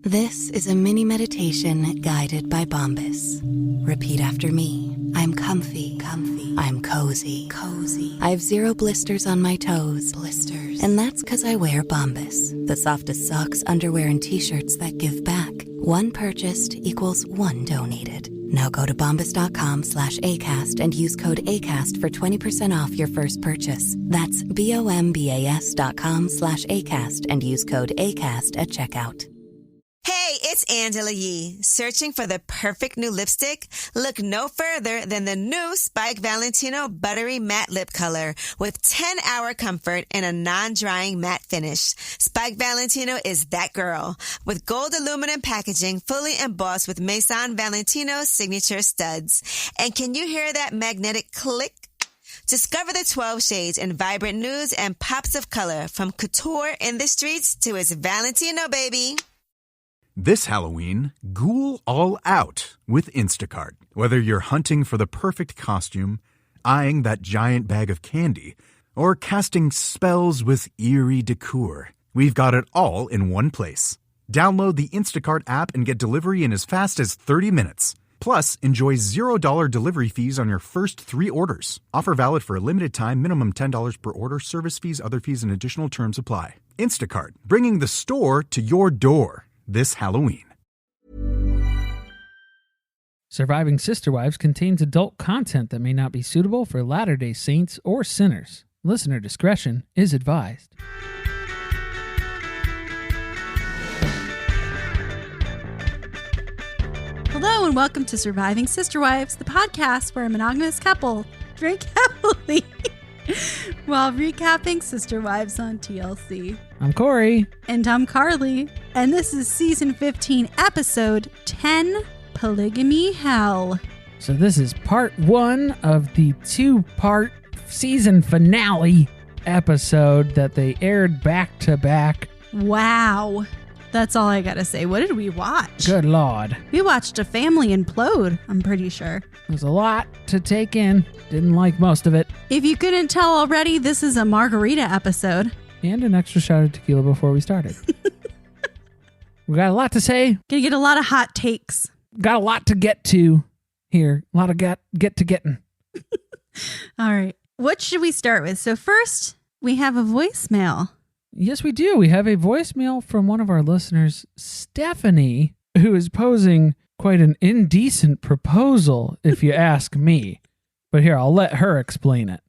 This is a mini meditation guided by Bombas. Repeat after me. I'm comfy. I'm cozy. I have 0 blisters on my toes. And that's because I wear Bombas, the softest socks, underwear, and t-shirts that give back. One purchased equals one donated. Now go to bombas.com/ACAST and use code ACAST for 20% off your first purchase. That's BOMBAS.com/ACAST and use code ACAST at checkout. Hey, it's Angela Yee. Searching for the perfect new lipstick? Look no further than the new Spike Valentino Buttery Matte Lip Color with 10-hour comfort and a non-drying matte finish. Spike Valentino is that girl. With gold aluminum packaging fully embossed with Maison Valentino signature studs. And can you hear that magnetic click? Discover the 12 shades in vibrant nudes and pops of color from couture in the streets to its Valentino baby. This Halloween, ghoul all out with Instacart. Whether you're hunting for the perfect costume, eyeing that giant bag of candy, or casting spells with eerie decor, we've got it all in one place. Download the Instacart app and get delivery in as fast as 30 minutes. Plus, enjoy $0 delivery fees on your first 3 orders. Offer valid for a limited time, minimum $10 per order, service fees, other fees, and additional terms apply. Instacart, bringing the store to your door. This Halloween. Surviving Sister Wives contains adult content that may not be suitable for Latter-day Saints or sinners. Listener discretion is advised. Hello and welcome to Surviving Sister Wives, the podcast where a monogamous couple drink heavily while recapping Sister Wives on TLC. I'm Corey. And I'm Carly. And this is Season 15, Episode 10, Polygamy Hell. So this is part 1 of the 2-part season finale episode that they aired back to back. Wow. That's all I gotta say. What did we watch? Good Lord. We watched a family implode, I'm pretty sure. There's a lot to take in. Didn't like most of it. If you couldn't tell already, this is a margarita episode. And an extra shot of tequila before we started. We got a lot to say. Gonna get a lot of hot takes. Got a lot to get to here. A lot of get to getting. All right. What should we start with? So first, we have a voicemail. Yes, we do. We have a voicemail from one of our listeners, Stephanie, who is posing quite an indecent proposal, if you ask me. But here, I'll let her explain it.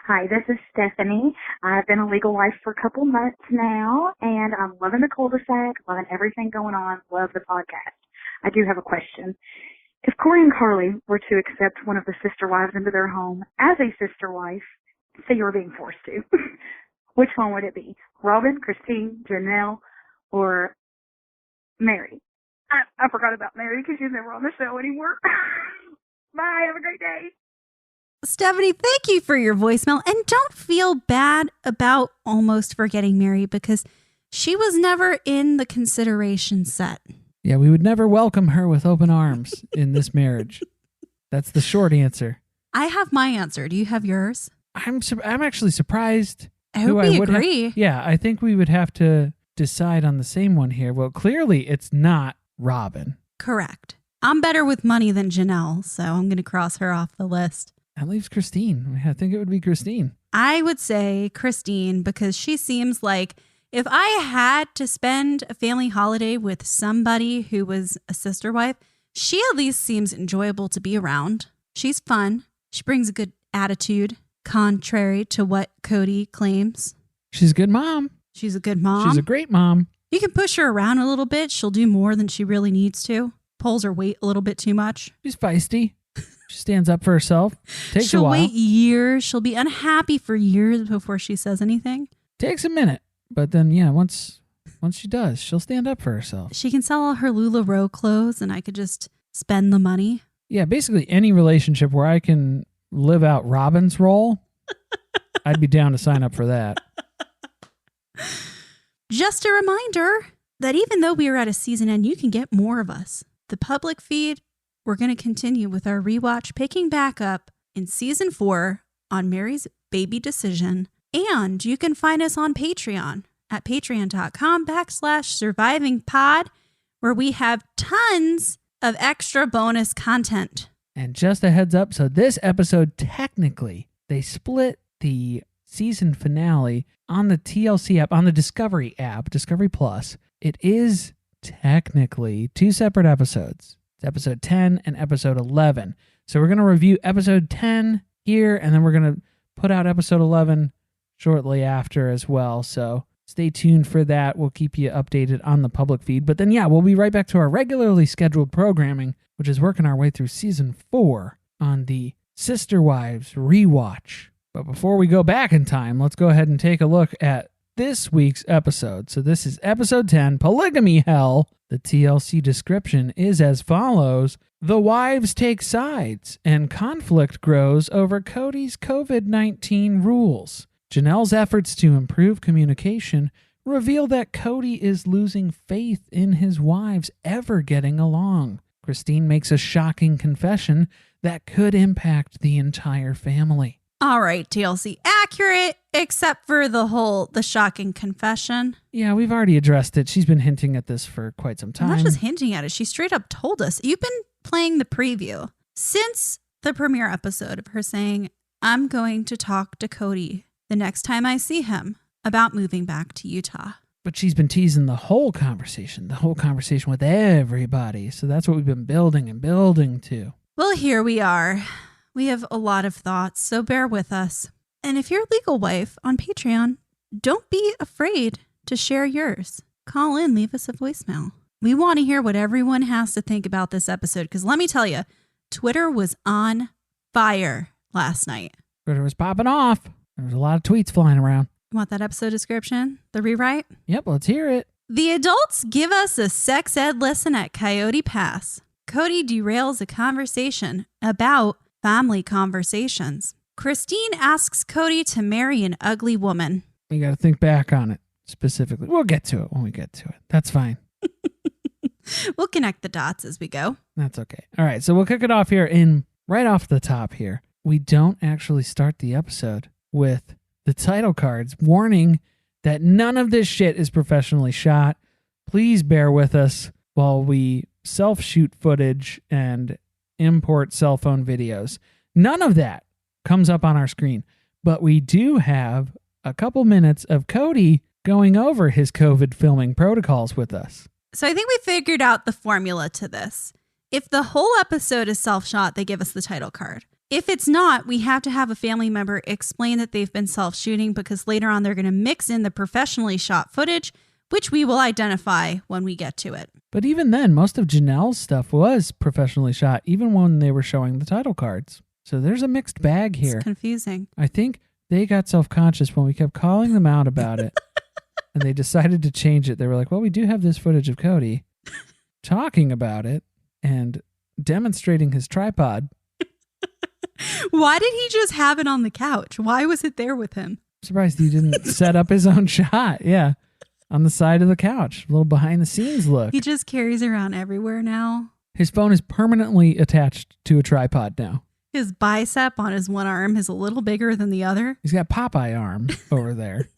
Hi, this is Stephanie. I've been a legal wife for a couple months now, and I'm loving the cul-de-sac, loving everything going on, love the podcast. I do have a question. If Corey and Carly were to accept one of the sister wives into their home as a sister wife, say you were being forced to, which one would it be? Robin, Christine, Janelle, or Mary? I forgot about Mary because she's never on the show anymore. Bye, have a great day. Stephanie, thank you for your voicemail. And don't feel bad about almost forgetting Mary because she was never in the consideration set. Yeah, we would never welcome her with open arms in this marriage. That's the short answer. I have my answer. Do you have yours? I'm actually surprised. I hope we agree. Yeah, I think we would have to decide on the same one here. Well, clearly it's not Robin. Correct. I'm better with money than Janelle, so I'm going to cross her off the list. That leaves Christine. I think it would be Christine. I would say Christine because she seems like if I had to spend a family holiday with somebody who was a sister wife, she at least seems enjoyable to be around. She's fun. She brings a good attitude, contrary to what Kody claims. She's a good mom. She's a good mom. She's a great mom. You can push her around a little bit. She'll do more than she really needs to. Pulls her weight a little bit too much. She's feisty. She stands up for herself. Takes a while. She'll wait years. She'll be unhappy for years before she says anything. Takes a minute. But then, yeah, once she does, she'll stand up for herself. She can sell all her LuLaRoe clothes and I could just spend the money. Yeah, basically any relationship where I can live out Robin's role, I'd be down to sign up for that. Just a reminder that even though we are at a season end, you can get more of us. The public feed, we're going to continue with our rewatch, picking back up in season 4 on Mary's baby decision. And you can find us on Patreon at patreon.com/survivingpod, where we have tons of extra bonus content. And just a heads up, so this episode, technically, they split the season finale on the TLC app, on the Discovery app, Discovery Plus. It is technically 2 separate episodes. It's episode 10 and episode 11. So we're going to review episode 10 here, and then we're going to put out episode 11 shortly after as well. So stay tuned for that. We'll keep you updated on the public feed. But then, yeah, we'll be right back to our regularly scheduled programming, which is working our way through season 4 on the Sister Wives rewatch. But before we go back in time, let's go ahead and take a look at this week's episode. So this is episode 10, Polygamy Hell. The TLC description is as follows. The wives take sides, and conflict grows over Kody's COVID-19 rules. Janelle's efforts to improve communication reveal that Kody is losing faith in his wives ever getting along. Christine makes a shocking confession that could impact the entire family. All right, TLC, accurate, except for the shocking confession. Yeah, we've already addressed it. She's been hinting at this for quite some time. I'm not just hinting at it. She straight up told us. You've been playing the preview since the premiere episode of her saying, I'm going to talk to Kody the next time I see him about moving back to Utah. But she's been teasing the whole conversation with everybody. So that's what we've been building to. Well, here we are. We have a lot of thoughts, so bear with us. And if you're a legal wife on Patreon, don't be afraid to share yours. Call in, leave us a voicemail. We want to hear what everyone has to think about this episode, because let me tell you, Twitter was on fire last night. Twitter was popping off. There was a lot of tweets flying around. Want that episode description? The rewrite? Yep, let's hear it. The adults give us a sex ed lesson at Coyote Pass. Kody derails a conversation about family conversations. Christine asks Kody to marry an ugly woman. You got to think back on it specifically. We'll get to it when we get to it. That's fine. We'll connect the dots as we go. That's okay. All right, so we'll kick it off here right off the top here. We don't actually start the episode with the title cards warning that none of this shit is professionally shot. Please bear with us while we self-shoot footage and import cell phone videos. None of that comes up on our screen, but we do have a couple minutes of Kody going over his COVID filming protocols with us. So I think we figured out the formula to this. If the whole episode is self-shot, they give us the title card. If it's not, we have to have a family member explain that they've been self-shooting, because later on they're going to mix in the professionally shot footage, which we will identify when we get to it. But even then, most of Janelle's stuff was professionally shot, even when they were showing the title cards. So there's a mixed bag here. It's confusing. I think they got self-conscious when we kept calling them out about it, and they decided to change it. They were like, well, we do have this footage of Kody talking about it and demonstrating his tripod. Why did he just have it on the couch? Why was it there with him? I'm surprised he didn't set up his own shot. Yeah. On the side of the couch. A little behind the scenes look. He just carries around everywhere now. His phone is permanently attached to a tripod now. His bicep on his one arm is a little bigger than the other. He's got Popeye arm over there.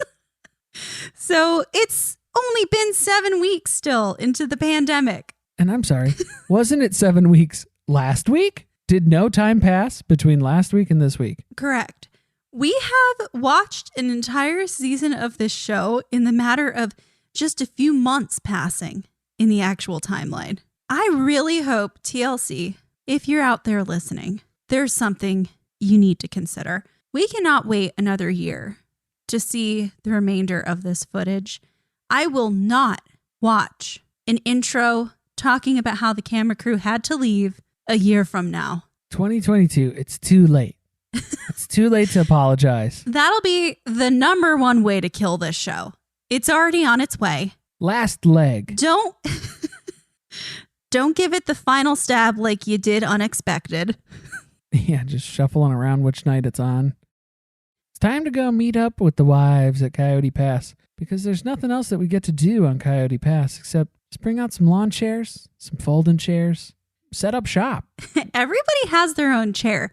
So it's only been 7 weeks still into the pandemic. And I'm sorry, wasn't it 7 weeks last week? Did no time pass between last week and this week? Correct. We have watched an entire season of this show in the matter of just a few months passing in the actual timeline. I really hope, TLC, if you're out there listening, there's something you need to consider. We cannot wait another year to see the remainder of this footage. I will not watch an intro talking about how the camera crew had to leave a year from now. 2022, it's too late. It's too late to apologize. That'll be the number one way to kill this show. It's already on its way. Last leg. Don't give it the final stab like you did Unexpected. Yeah, just shuffling around which night it's on. It's time to go meet up with the wives at Coyote Pass, because there's nothing else that we get to do on Coyote Pass except just bring out some lawn chairs, some folding chairs, set up shop. Everybody has their own chair.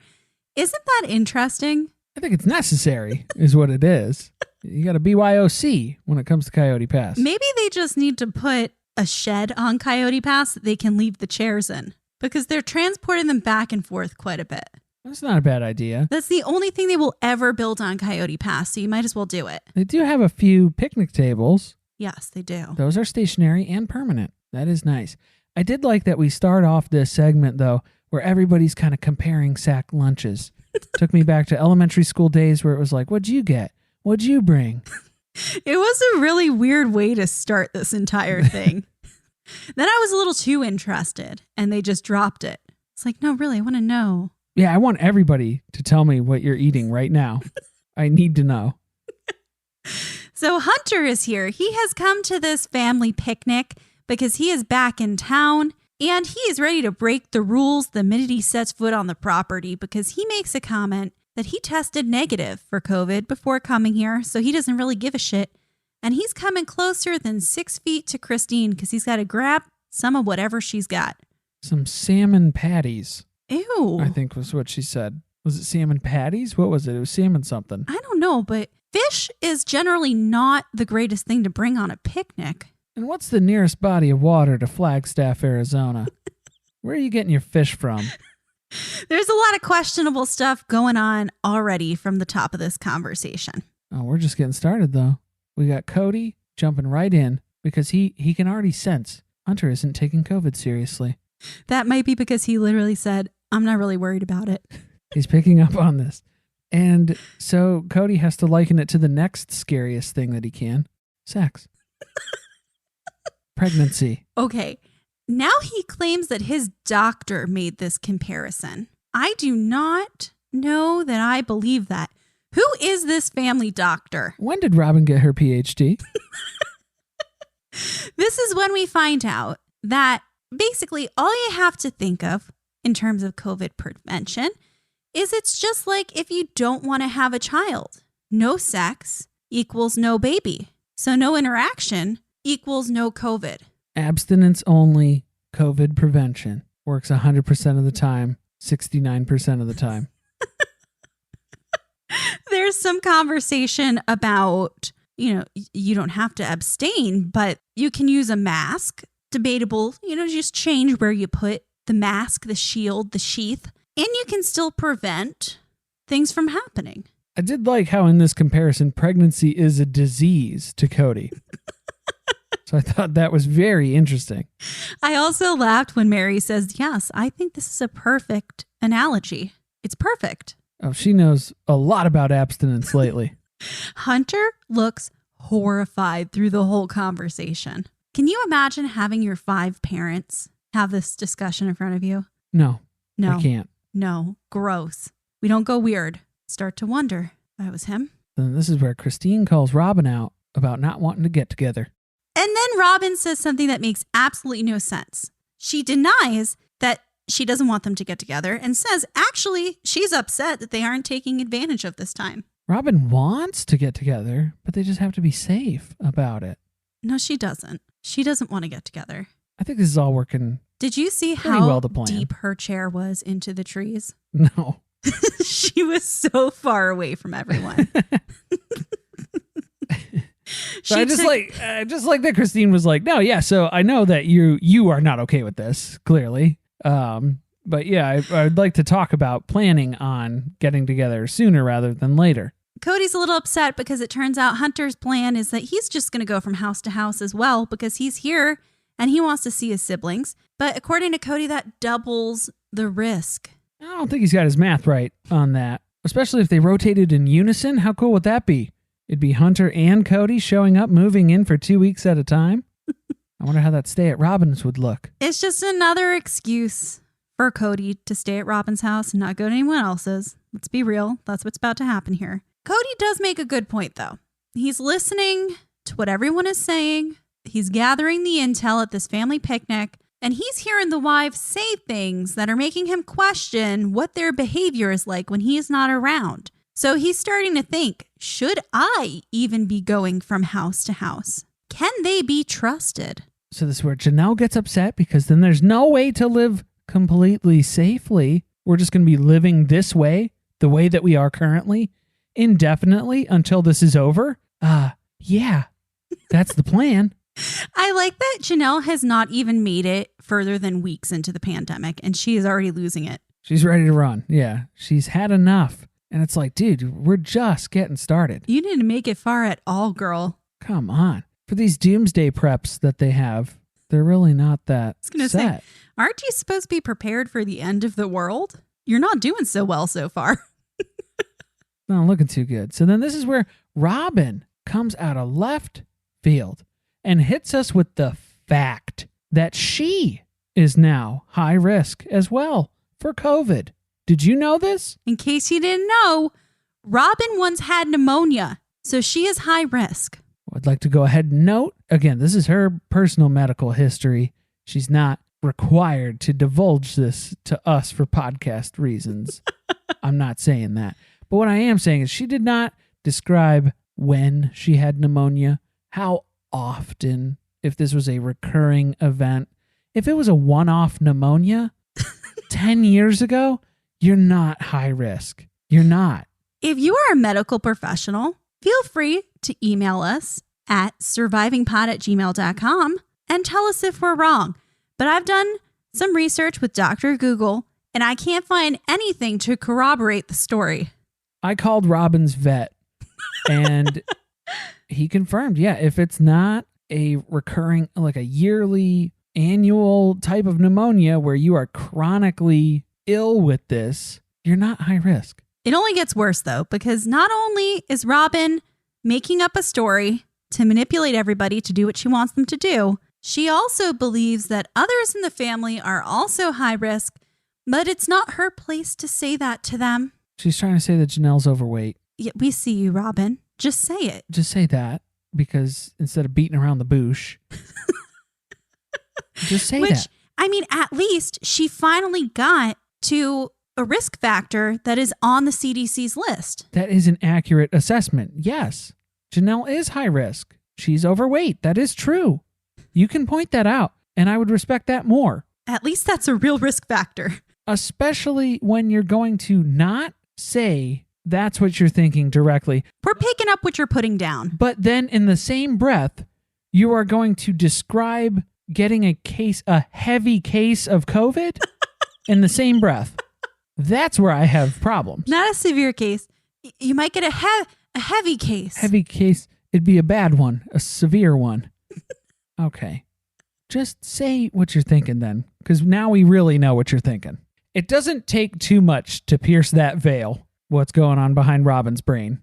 Isn't that interesting? I think it's necessary, is what it is. You got to BYOC when it comes to Coyote Pass. Maybe they just need to put a shed on Coyote Pass that they can leave the chairs in because they're transporting them back and forth quite a bit. That's not a bad idea. That's the only thing they will ever build on Coyote Pass, so you might as well do it. They do have a few picnic tables. Yes, they do. Those are stationary and permanent. That is nice. I did like that we start off this segment, though, where everybody's kind of comparing sack lunches. Took me back to elementary school days where it was like, what'd you get? What'd you bring? It was a really weird way to start this entire thing. Then I was a little too interested, and they just dropped it. It's like, no, really, I want to know. Yeah, I want everybody to tell me what you're eating right now. I need to know. So Hunter is here. He has come to this family picnic because he is back in town and he is ready to break the rules the minute he sets foot on the property because he makes a comment that he tested negative for COVID before coming here, so he doesn't really give a shit. And he's coming closer than 6 feet to Christine because he's got to grab some of whatever she's got. Some salmon patties, Ew. I think was what she said. Was it salmon patties? What was it? It was salmon something. I don't know, but fish is generally not the greatest thing to bring on a picnic. And what's the nearest body of water to Flagstaff, Arizona? Where are you getting your fish from? There's a lot of questionable stuff going on already from the top of this conversation. Oh, we're just getting started, though. We got Kody jumping right in because he can already sense Hunter isn't taking COVID seriously. That might be because he literally said, I'm not really worried about it. He's picking up on this. And so Kody has to liken it to the next scariest thing that he can. Sex. Pregnancy. Okay. Now he claims that his doctor made this comparison. I do not know that I believe that. Who is this family doctor? When did Robin get her PhD? This is when we find out that basically all you have to think of in terms of COVID prevention is it's just like if you don't want to have a child. No sex equals no baby. So no interaction equals no COVID. Abstinence only, COVID prevention. Works 100% of the time, 69% of the time. There's some conversation about, you don't have to abstain, but you can use a mask. Debatable, just change where you put the mask, the shield, the sheath, and you can still prevent things from happening. I did like how in this comparison, pregnancy is a disease to Kody. So I thought that was very interesting. I also laughed when Mary says, yes, I think this is a perfect analogy. It's perfect. Oh, she knows a lot about abstinence lately. Hunter looks horrified through the whole conversation. Can you imagine having your 5 parents have this discussion in front of you? No, No. I can't. No. Gross. We don't go weird. Start to wonder. That was him. Then this is where Christine calls Robin out about not wanting to get together. And then Robin says something that makes absolutely no sense. She denies that she doesn't want them to get together and says, actually, she's upset that they aren't taking advantage of this time. Robin wants to get together, but they just have to be safe about it. No, she doesn't. She doesn't want to get together. I think this is all working. Did you see Pretty how well to plan. deep her chair was into the trees? No. She was so far away from everyone. So I just like that Christine was like, no, yeah. So I know that you are not okay with this, clearly. But yeah, I'd like to talk about planning on getting together sooner rather than later. Kody's a little upset because it turns out Hunter's plan is that he's just going to go from house to house as well because he's here and he wants to see his siblings. But according to Kody, that doubles the risk. I don't think he's got his math right on that, especially if they rotated in unison. How cool would that be? It'd be Hunter and Kody showing up, moving in for 2 weeks at a time. I wonder how that stay at Robin's would look. It's just another excuse for Kody to stay at Robin's house and not go to anyone else's. Let's be real. That's what's about to happen here. Kody does make a good point, though. He's listening to what everyone is saying. He's gathering the intel at this family picnic, and he's hearing the wives say things that are making him question what their behavior is like when he's not around. So he's starting to think, should I even be going from house to house? Can they be trusted? So this is where Janelle gets upset because then there's no way to live completely safely. We're just going to be living this way, the way that we are currently, indefinitely until this is over. Yeah, that's the plan. I like that Janelle has not even made it further than weeks into the pandemic, and she is already losing it. She's ready to run. Yeah. She's had enough. And it's like, dude, we're just getting started. You didn't make it far at all, girl. Come on. For these doomsday preps that they have, they're really not that I was going to say, aren't you supposed to be prepared for the end of the world? You're not doing so well so far. Not looking too good. So then this is where Robin comes out of left field and hits us with the fact that she is now high risk as well for COVID. Did you know this? In case you didn't know, Robin once had pneumonia, so she is high risk. I'd like to go ahead and note, again, this is her personal medical history. She's not required to divulge this to us for podcast reasons. I'm not saying that. But what I am saying is she did not describe when she had pneumonia, how often, if this was a recurring event. If it was a one-off pneumonia 10 years ago, you're not high risk. You're not. If you are a medical professional, feel free to email us at survivingpod@gmail.com and tell us if we're wrong. But I've done some research with Dr. Google, and I can't find anything to corroborate the story. I called Robin's vet, and he confirmed, yeah, if it's not a recurring, like a yearly, annual type of pneumonia where you are chronically ill with this, you're not high risk. It only gets worse, though, because not only is Robin making up a story to manipulate everybody to do what she wants them to do, she also believes that others in the family are also high risk, but it's not her place to say that to them. She's trying to say that Janelle's overweight. Yeah, we see you, Robin. Just say it. Just say that, because instead of beating around the bush, just say that. I mean, at least she finally got to a risk factor that is on the CDC's list. That is an accurate assessment. Yes, Janelle is high risk. She's overweight. That is true. You can point that out, and I would respect that more. At least that's a real risk factor. Especially when you're going to not say that's what you're thinking directly. We're picking up what you're putting down. But then in the same breath, you are going to describe getting a heavy case of COVID in the same breath. That's where I have problems. Not a severe case. You might get a heavy case. Heavy case. It'd be a bad one, a severe one. Okay. Just say what you're thinking then, because now we really know what you're thinking. It doesn't take too much to pierce that veil, what's going on behind Robin's brain.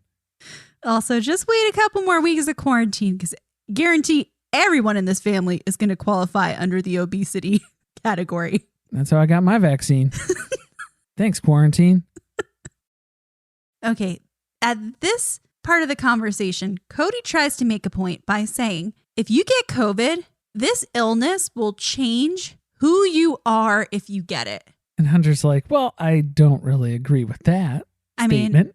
Also, just wait a couple more weeks of quarantine, because guarantee everyone in this family is going to qualify under the obesity category. That's how I got my vaccine. Thanks, quarantine. Okay, at this part of the conversation, Kody tries to make a point by saying, if you get COVID, this illness will change who you are if you get it. And Hunter's like, well, I don't really agree with that statement.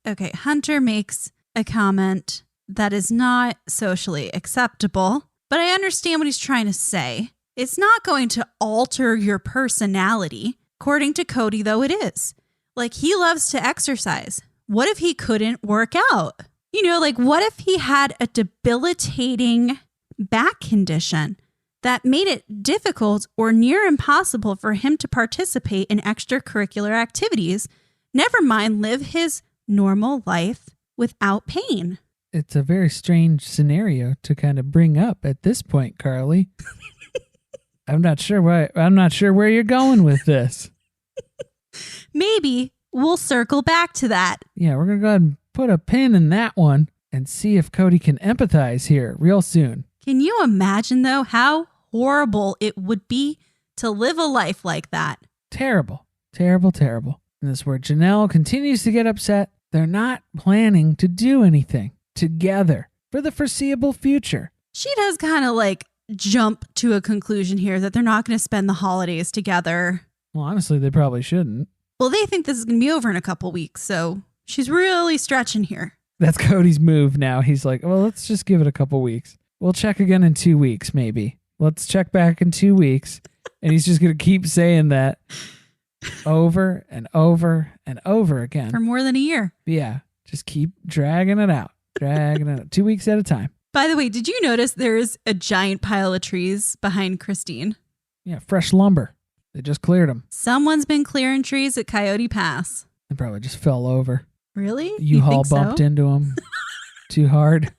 Okay, Hunter makes a comment that is not socially acceptable, but I understand what he's trying to say. It's not going to alter your personality. According to Kody, though, it is. Like, he loves to exercise. What if he couldn't work out? You know, like, what if he had a debilitating back condition that made it difficult or near impossible for him to participate in extracurricular activities, never mind live his normal life without pain? It's a very strange scenario to kind of bring up at this point, Carly. I'm not sure where you're going with this. Maybe we'll circle back to that. Yeah, we're going to go ahead and put a pin in that one and see if Kody can empathize here real soon. Can you imagine, though, how horrible it would be to live a life like that? Terrible, terrible, terrible. And this is where Janelle continues to get upset. They're not planning to do anything together for the foreseeable future. She does kind of like jump to a conclusion here that they're not going to spend the holidays together. Well, honestly, they probably shouldn't. Well, they think this is going to be over in a couple weeks, so she's really stretching here. That's Cody's move now. He's like, well, let's just give it a couple weeks. We'll check again in 2 weeks, maybe. Let's check back in 2 weeks. And he's just going to keep saying that over and over and over again. For more than a year. Yeah. Just keep dragging it out. 2 weeks at a time. By the way, did you notice there's a giant pile of trees behind Christine? Yeah, fresh lumber. They just cleared them. Someone's been clearing trees at Coyote Pass. They probably just fell over. Really? U-Haul bumped into them too hard.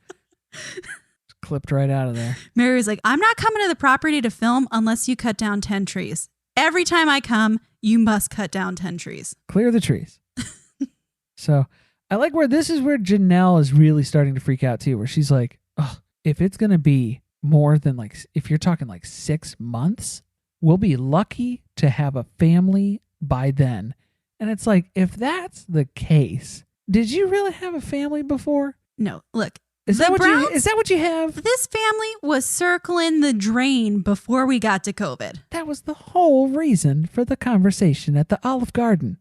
Clipped right out of there. Mary was like, I'm not coming to the property to film unless you cut down 10 trees. Every time I come, you must cut down 10 trees. Clear the trees. So I like where this is where Janelle is really starting to freak out too, where she's like, oh, if it's going to be more than like, if you're talking like 6 months, we'll be lucky to have a family by then. And it's like, if that's the case, did you really have a family before? No, look. Is that what you have? This family was circling the drain before we got to COVID. That was the whole reason for the conversation at the Olive Garden.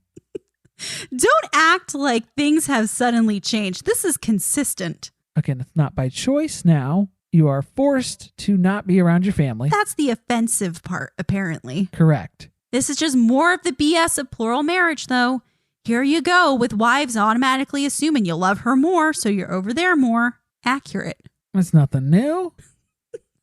Don't act like things have suddenly changed. This is consistent. Again, it's not by choice now. You are forced to not be around your family. That's the offensive part, apparently. Correct. This is just more of the BS of plural marriage, though. Here you go with wives automatically assuming you'll love her more, so you're over there more. Accurate. That's nothing new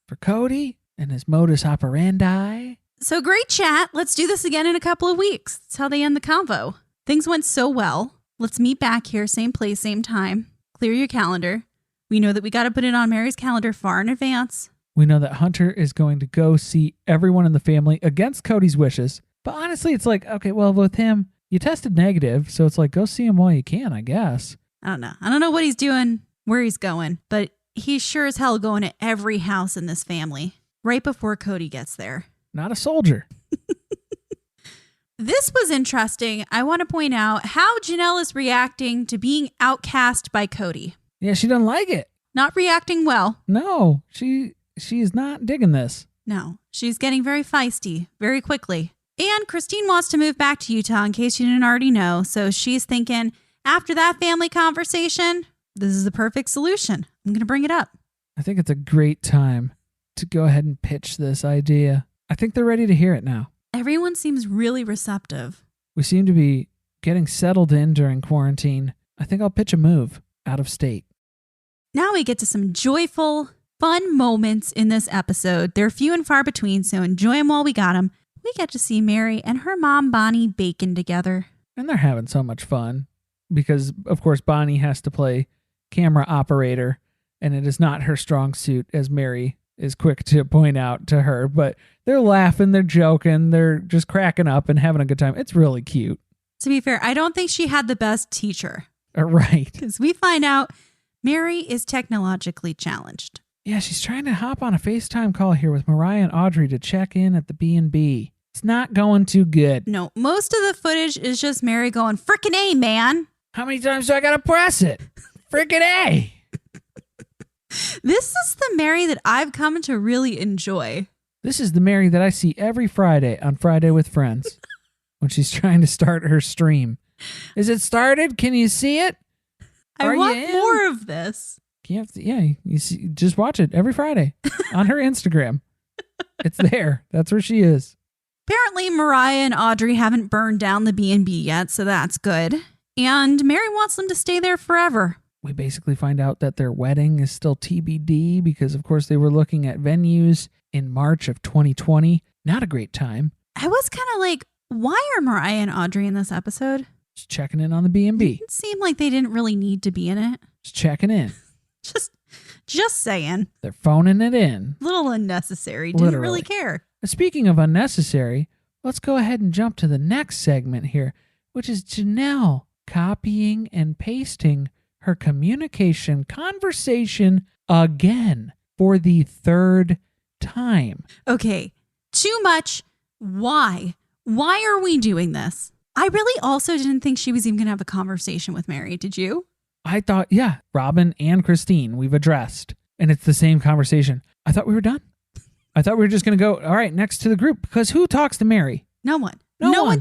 for Kody and his modus operandi. So great chat. Let's do this again in a couple of weeks. That's how they end the convo. Things went so well. Let's meet back here, same place, same time. Clear your calendar. We know that we got to put it on Mary's calendar far in advance. We know that Hunter is going to go see everyone in the family against Cody's wishes. But honestly, it's like, okay, well, with him, you tested negative. So it's like, go see him while you can, I guess. I don't know. I don't know what he's doing, where he's going, but he's sure as hell going to every house in this family right before Kody gets there. Not a soldier. This was interesting. I want to point out how Janelle is reacting to being outcast by Kody. Yeah, she doesn't like it. Not reacting well. No, she is not digging this. No, she's getting very feisty very quickly. And Christine wants to move back to Utah in case you didn't already know. So she's thinking, after that family conversation, this is the perfect solution. I'm going to bring it up. I think it's a great time to go ahead and pitch this idea. I think they're ready to hear it now. Everyone seems really receptive. We seem to be getting settled in during quarantine. I think I'll pitch a move out of state. Now we get to some joyful, fun moments in this episode. They're few and far between, so enjoy them while we got them. We get to see Mary and her mom, Bonnie, baking together. And they're having so much fun because, of course, Bonnie has to play camera operator, and it is not her strong suit, as Mary is quick to point out to her. But they're laughing, they're joking, they're just cracking up and having a good time. It's really cute. To be fair, I don't think she had the best teacher. Right. Because we find out Mary is technologically challenged. Yeah, she's trying to hop on a FaceTime call here with Mariah and Audrey to check in at the B&B. It's not going too good. No, most of the footage is just Mary going, frickin' A, man. How many times do I gotta press it? Frickin' A. This is the Mary that I've come to really enjoy. This is the Mary that I see every Friday on Friday with Friends when she's trying to start her stream. Is it started? Can you see it? I want more of this. You see, just watch it every Friday on her Instagram. It's there. That's where she is. Apparently, Mariah and Audrey haven't burned down the B&B yet, so that's good. And Mary wants them to stay there forever. We basically find out that their wedding is still TBD because, of course, they were looking at venues in March of 2020. Not a great time. I was kind of like, why are Mariah and Audrey in this episode? Just checking in on the B&B. It seemed like they didn't really need to be in it. Just checking in. Just saying. They're phoning it in. A little unnecessary. Didn't really care. Speaking of unnecessary, let's go ahead and jump to the next segment here, which is Janelle copying and pasting her communication conversation again for the third time. Okay, too much. Why? Why are we doing this? I really also didn't think she was even going to have a conversation with Mary. Did you? I thought, yeah, Robin and Christine, we've addressed, and it's the same conversation. I thought we were done. I thought we were just going to go, all right, next to the group, because who talks to Mary? No one. No one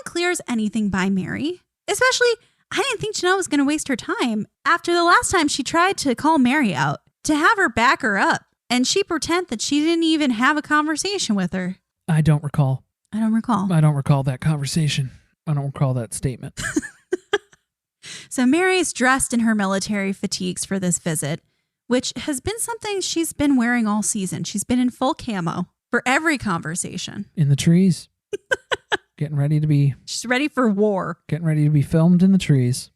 clears anything by Mary. Especially, I didn't think Janelle was going to waste her time after the last time she tried to call Mary out to have her back her up, and she pretend that she didn't even have a conversation with her. I don't recall. I don't recall that conversation. I don't recall that statement. So Mary's dressed in her military fatigues for this visit. which has been something she's been wearing all season. She's been in full camo for every conversation. In the trees. Getting ready to be... She's ready for war. Getting ready to be filmed in the trees.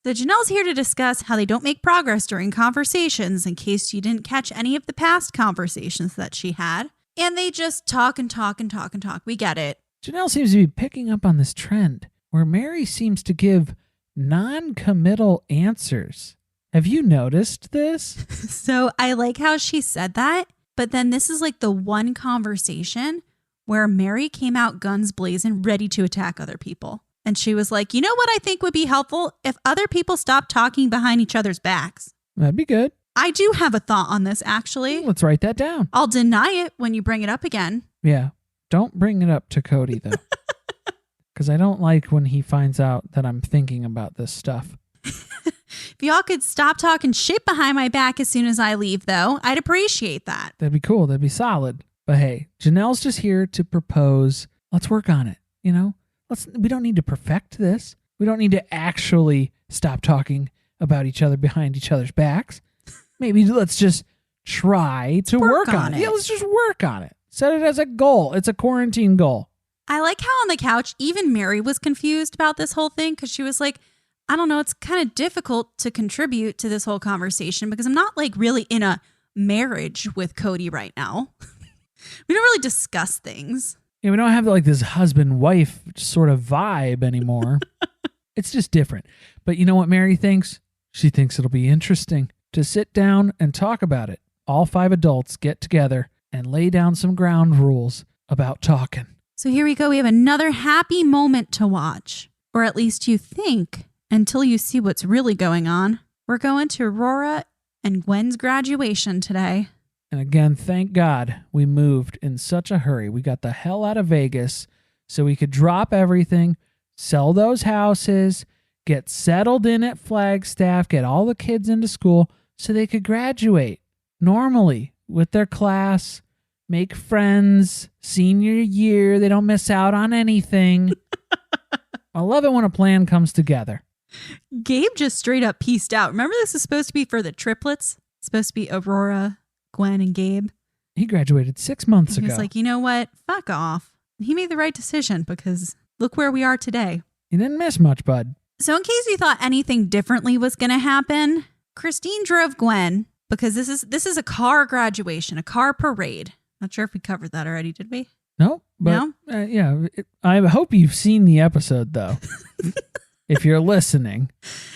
So Janelle's here to discuss how they don't make progress during conversations in case you didn't catch any of the past conversations that she had. And they just talk and talk and talk and talk. We get it. Janelle seems to be picking up on this trend where Mary seems to give non-committal answers. Have you noticed this? So I like how she said that, but then this is like the one conversation where Mary came out guns blazing, ready to attack other people. And she was like, you know what I think would be helpful? If other people stop talking behind each other's backs. That'd be good. I do have a thought on this, actually. Let's write that down. I'll deny it when you bring it up again. Yeah. Don't bring it up to Kody, though. Because I don't like when he finds out that I'm thinking about this stuff. If y'all could stop talking shit behind my back as soon as I leave, though, I'd appreciate that. That'd be cool. That'd be solid. But hey, Janelle's just here to propose. Let's work on it. You know? We don't need to perfect this. We don't need to actually stop talking about each other behind each other's backs. Maybe let's just try to work on it. Yeah, let's just work on it. Set it as a goal. It's a quarantine goal. I like how on the couch, even Mary was confused about this whole thing because she was like, I don't know, it's kind of difficult to contribute to this whole conversation because I'm not like really in a marriage with Kody right now. We don't really discuss things. Yeah, we don't have like this husband-wife sort of vibe anymore. It's just different. But you know what Mary thinks? She thinks it'll be interesting to sit down and talk about it. All 5 adults get together and lay down some ground rules about talking. So here we go. We have another happy moment to watch. Or at least you think, until you see what's really going on. We're going to Aurora and Gwen's graduation today. And again, thank God we moved in such a hurry. We got the hell out of Vegas so we could drop everything, sell those houses, get settled in at Flagstaff, get all the kids into school so they could graduate normally with their class, make friends, senior year. They don't miss out on anything. I love it when a plan comes together. Gabe just straight up pieced out. Remember, this is supposed to be for the triplets? It's supposed to be Aurora, Gwen, and Gabe. He graduated 6 months ago. He's like, you know what? Fuck off. He made the right decision because look where we are today. You didn't miss much, bud. So in case you thought anything differently was going to happen, Christine drove Gwen because this is a car graduation, a car parade. Not sure if we covered that already, did we? No, but no? Yeah. I hope you've seen the episode, though, if you're listening.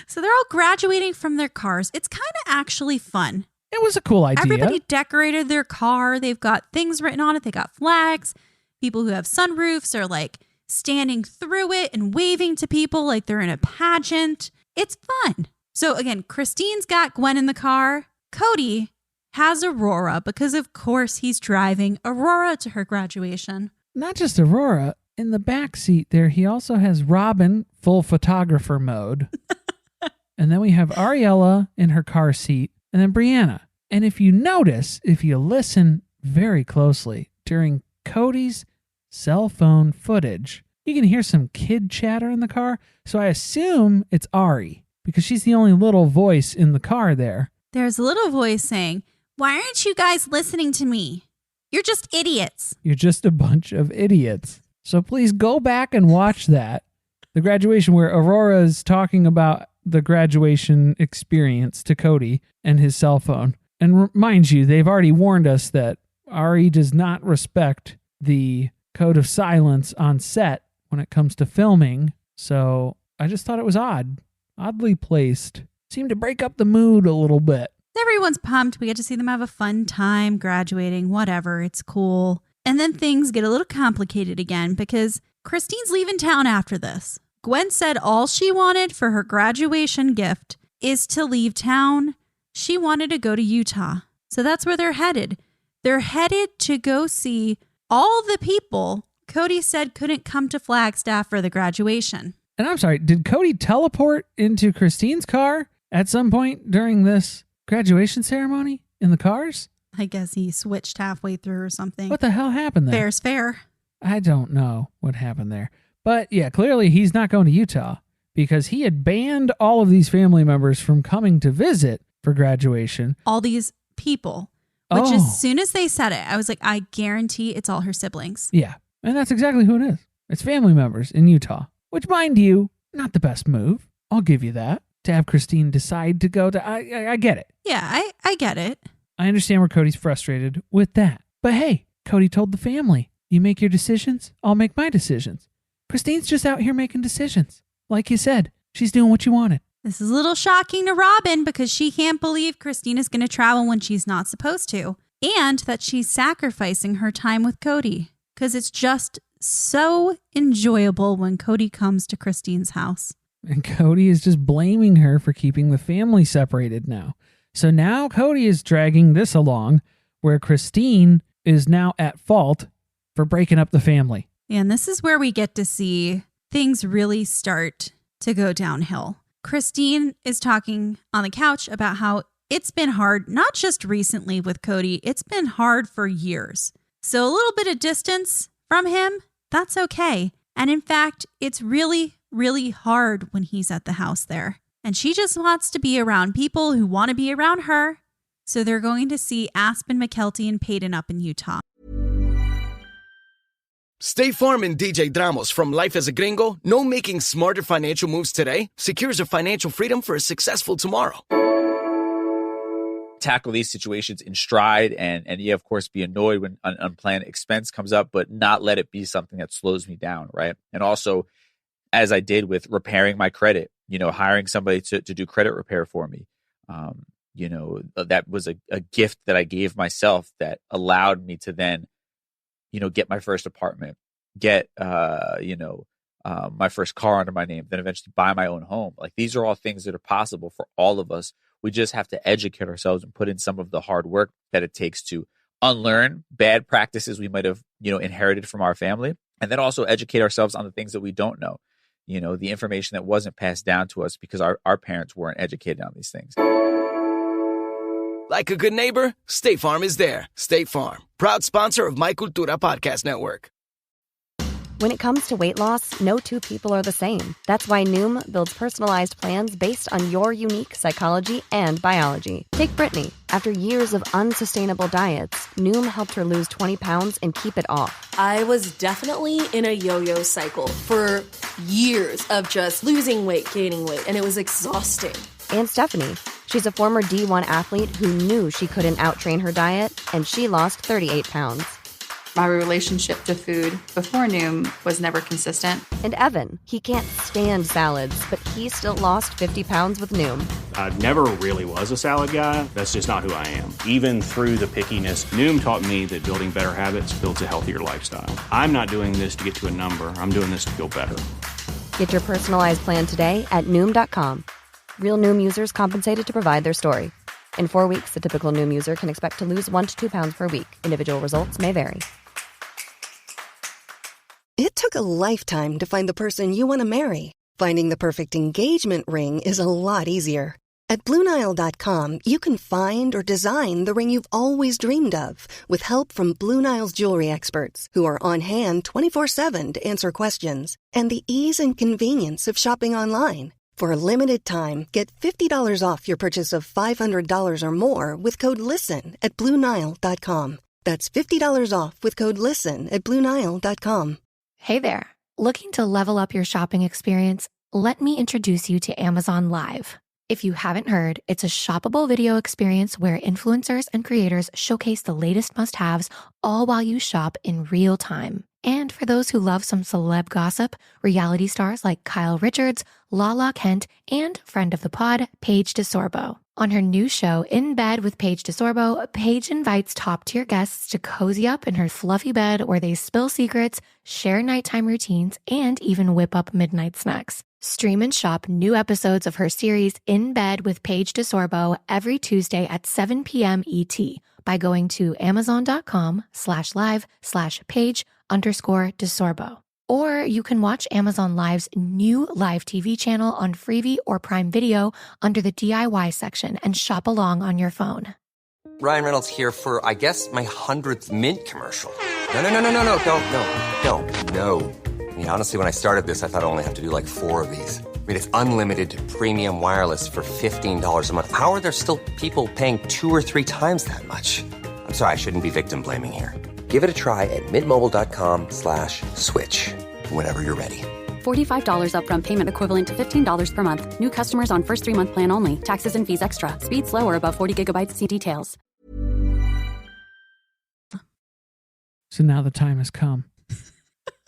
So they're all graduating from their cars. It's kind of actually fun. It was a cool idea. Everybody decorated their car. They've got things written on it. They got flags. People who have sunroofs are like standing through it and waving to people like they're in a pageant. It's fun. So again, Christine's got Gwen in the car. Kody has Aurora because of course he's driving Aurora to her graduation. Not just Aurora. In the back seat there, he also has Robin, full photographer mode. And then we have Ariella in her car seat. And then Brianna. And if you notice, if you listen very closely during Kody's cell phone footage, you can hear some kid chatter in the car. So I assume it's Ari because she's the only little voice in the car there. There's a little voice saying, "Why aren't you guys listening to me? You're just idiots." You're just a bunch of idiots. So please go back and watch that. The graduation where Aurora is talking about the graduation experience to Kody and his cell phone. And mind you, they've already warned us that Ari does not respect the code of silence on set when it comes to filming. So I just thought it was oddly placed. Seemed to break up the mood a little bit. Everyone's pumped. We get to see them have a fun time graduating, whatever. It's cool. And then things get a little complicated again because Christine's leaving town after this. Gwen said all she wanted for her graduation gift is to leave town. She wanted to go to Utah. So that's where they're headed. They're headed to go see all the people Kody said couldn't come to Flagstaff for the graduation. And I'm sorry, did Kody teleport into Christine's car at some point during this graduation ceremony in the cars? I guess he switched halfway through or something. What the hell happened there? Fair's fair. I don't know what happened there. But yeah, clearly he's not going to Utah because he had banned all of these family members from coming to visit for graduation. All these people, which as soon as they said it, I was like, I guarantee it's all her siblings. Yeah. And that's exactly who it is. It's family members in Utah, which, mind you, not the best move. I'll give you that. To have Christine decide to go to, I get it. Yeah, I get it. I understand where Kody's frustrated with that. But hey, Kody told the family, you make your decisions, I'll make my decisions. Christine's just out here making decisions. Like you said, she's doing what you wanted. This is a little shocking to Robin because she can't believe Christine is going to travel when she's not supposed to. And that she's sacrificing her time with Kody. Because it's just so enjoyable when Kody comes to Christine's house. And Kody is just blaming her for keeping the family separated now. So now Kody is dragging this along where Christine is now at fault for breaking up the family. And this is where we get to see things really start to go downhill. Christine is talking on the couch about how it's been hard, not just recently with Kody, it's been hard for years. So a little bit of distance from him, that's okay. And in fact, it's really, really hard when he's at the house there. And she just wants to be around people who want to be around her. So they're going to see Aspen, McKelty, and Peyton up in Utah. State Farm and DJ Dramos from Life as a Gringo know making smarter financial moves today secures your financial freedom for a successful tomorrow. Tackle these situations in stride and yeah, of course, be annoyed when an unplanned expense comes up, but not let it be something that slows me down, right? And also, as I did with repairing my credit, hiring somebody to do credit repair for me, that was a gift that I gave myself that allowed me to then, get my first apartment, get, my first car under my name, then eventually buy my own home. Like, these are all things that are possible for all of us. We just have to educate ourselves and put in some of the hard work that it takes to unlearn bad practices we might have, inherited from our family. And then also educate ourselves on the things that we don't know, the information that wasn't passed down to us because our parents weren't educated on these things. Like a good neighbor, State Farm is there. State Farm, proud sponsor of My Cultura Podcast Network. When it comes to weight loss, no two people are the same. That's why Noom builds personalized plans based on your unique psychology and biology. Take Brittany. After years of unsustainable diets, Noom helped her lose 20 pounds and keep it off. I was definitely in a yo-yo cycle for years of just losing weight, gaining weight, and it was exhausting. And Stephanie. She's a former D1 athlete who knew she couldn't outtrain her diet, and she lost 38 pounds. My relationship to food before Noom was never consistent. And Evan, he can't stand salads, but he still lost 50 pounds with Noom. I never really was a salad guy. That's just not who I am. Even through the pickiness, Noom taught me that building better habits builds a healthier lifestyle. I'm not doing this to get to a number. I'm doing this to feel better. Get your personalized plan today at Noom.com. Real Noom users compensated to provide their story. In 4 weeks, the typical Noom user can expect to lose 1 to 2 pounds per week. Individual results may vary. It took a lifetime to find the person you want to marry. Finding the perfect engagement ring is a lot easier. At BlueNile.com, you can find or design the ring you've always dreamed of with help from Blue Nile's jewelry experts who are on hand 24/7 to answer questions. And the ease and convenience of shopping online. For a limited time, get $50 off your purchase of $500 or more with code LISTEN at BlueNile.com. That's $50 off with code LISTEN at BlueNile.com. Hey there. Looking to level up your shopping experience? Let me introduce you to Amazon Live. If you haven't heard, it's a shoppable video experience where influencers and creators showcase the latest must-haves all while you shop in real time. And for those who love some celeb gossip, reality stars like Kyle Richards, Lala Kent, and friend of the pod, Paige DeSorbo. On her new show, In Bed with Paige DeSorbo, Paige invites top-tier guests to cozy up in her fluffy bed where they spill secrets, share nighttime routines, and even whip up midnight snacks. Stream and shop new episodes of her series In Bed with Paige DeSorbo every Tuesday at 7 p.m. ET by going to amazon.com/live/Paige_DeSorbo. Or you can watch Amazon Live's new live TV channel on Freevee or Prime Video under the DIY section and shop along on your phone. Ryan Reynolds here for, I guess, my 100th Mint commercial. No, don't. I mean, honestly, when I started this, I thought I only have to do like 4 of these. I mean, it's unlimited premium wireless for $15 a month. How are there still people paying 2 or 3 times that much? I'm sorry, I shouldn't be victim blaming here. Give it a try at mintmobile.com/switch. Whenever you're ready. $45 upfront payment equivalent to $15 per month. New customers on first 3-month plan only. Taxes and fees extra. Speed slower above 40 gigabytes. See details. So now the time has come.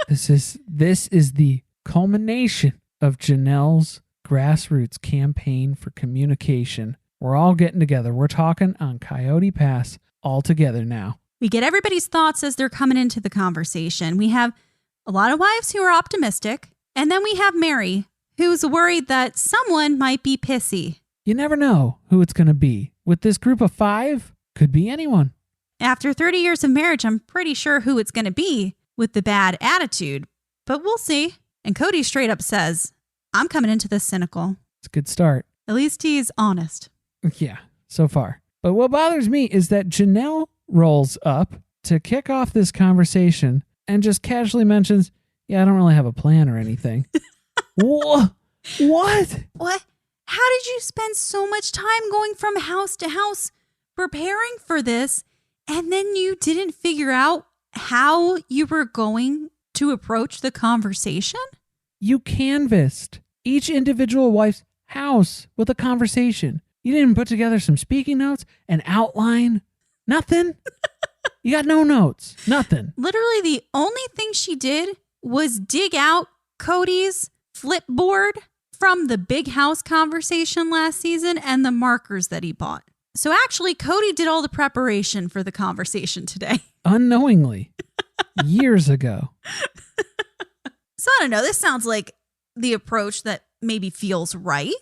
This is the culmination of Janelle's grassroots campaign for communication. We're all getting together. We're talking on Coyote Pass all together now. We get everybody's thoughts as they're coming into the conversation. We have a lot of wives who are optimistic, and then we have Mary, who's worried that someone might be pissy. You never know who it's going to be. With this group of 5, could be anyone. After 30 years of marriage, I'm pretty sure who it's going to be with the bad attitude, but we'll see. And Kody straight up says, I'm coming into this cynical. It's a good start. At least he's honest. Yeah, so far. But what bothers me is that Janelle rolls up to kick off this conversation and just casually mentions, yeah, I don't really have a plan or anything. What? What? How did you spend so much time going from house to house preparing for this, and then you didn't figure out how you were going to approach the conversation? You canvassed each individual wife's house with a conversation. You didn't put together some speaking notes, an outline, nothing. You got no notes, nothing. Literally the only thing she did was dig out Kody's flipboard from the big house conversation last season and the markers that he bought. So actually, Kody did all the preparation for the conversation today. Unknowingly. Years ago. So I don't know. This sounds like the approach that maybe feels right.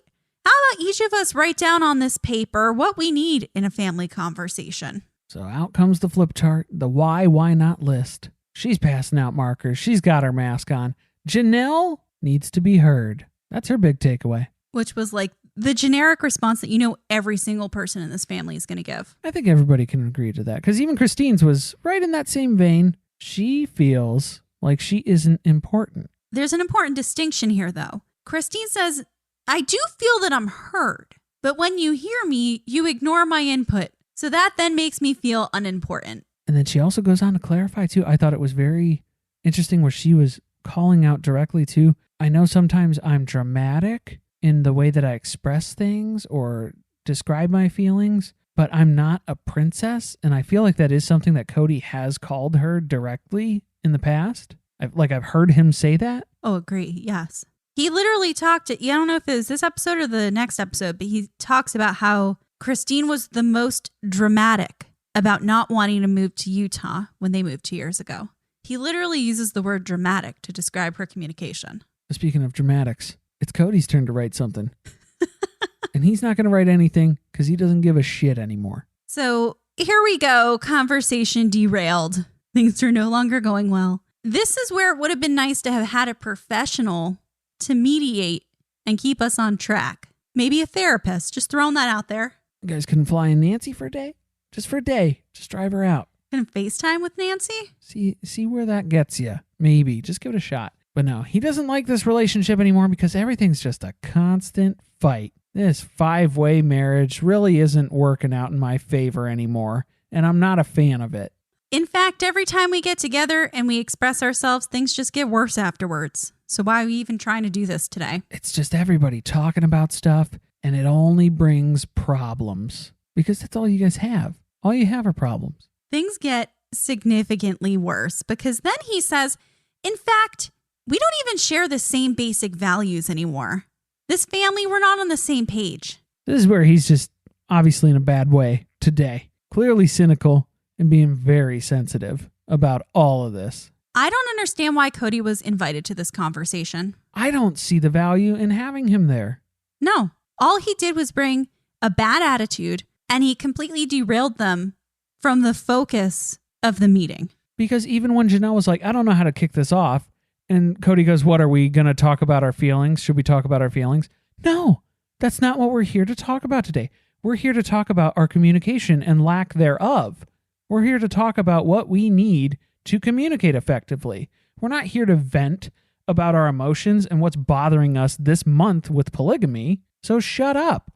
How about each of us write down on this paper what we need in a family conversation? So out comes the flip chart, the why not list. She's passing out markers. She's got her mask on. Janelle needs to be heard. That's her big takeaway. Which was like the generic response that you know every single person in this family is going to give. I think everybody can agree to that, because even Christine's was right in that same vein. She feels like she isn't important. There's an important distinction here, though. Christine says, I do feel that I'm heard, but when you hear me, you ignore my input. So that then makes me feel unimportant. And then she also goes on to clarify, too. I thought it was very interesting where she was calling out directly to, I know sometimes I'm dramatic in the way that I express things or describe my feelings, but I'm not a princess. And I feel like that is something that Kody has called her directly in the past. I've heard him say that. Oh, agree. Yes. He literally talked I don't know if it was this episode or the next episode, but he talks about how Christine was the most dramatic about not wanting to move to Utah when they moved 2 years ago. He literally uses the word dramatic to describe her communication. Speaking of dramatics, it's Kody's turn to write something. And he's not going to write anything because he doesn't give a shit anymore. So here we go. Conversation derailed. Things are no longer going well. This is where it would have been nice to have had a professional to mediate and keep us on track. Maybe a therapist. Just throwing that out there. You guys couldn't fly in Nancy for a day? Just for a day. Just drive her out. Can FaceTime with Nancy? See where that gets you. Maybe. Just give it a shot. But no, he doesn't like this relationship anymore because everything's just a constant fight. This 5-way marriage really isn't working out in my favor anymore, and I'm not a fan of it. In fact, every time we get together and we express ourselves, things just get worse afterwards. So why are we even trying to do this today? It's just everybody talking about stuff, and it only brings problems. Because that's all you guys have. All you have are problems. Things get significantly worse because then he says, in fact, we don't even share the same basic values anymore. This family, we're not on the same page. This is where he's just obviously in a bad way today. Clearly cynical and being very sensitive about all of this. I don't understand why Kody was invited to this conversation. I don't see the value in having him there. No, all he did was bring a bad attitude and he completely derailed them from the focus of the meeting. Because even when Janelle was like, I don't know how to kick this off, and Kody goes, what, are we going to talk about our feelings? Should we talk about our feelings? No, that's not what we're here to talk about today. We're here to talk about our communication and lack thereof. We're here to talk about what we need to communicate effectively. We're not here to vent about our emotions and what's bothering us this month with polygamy. So shut up.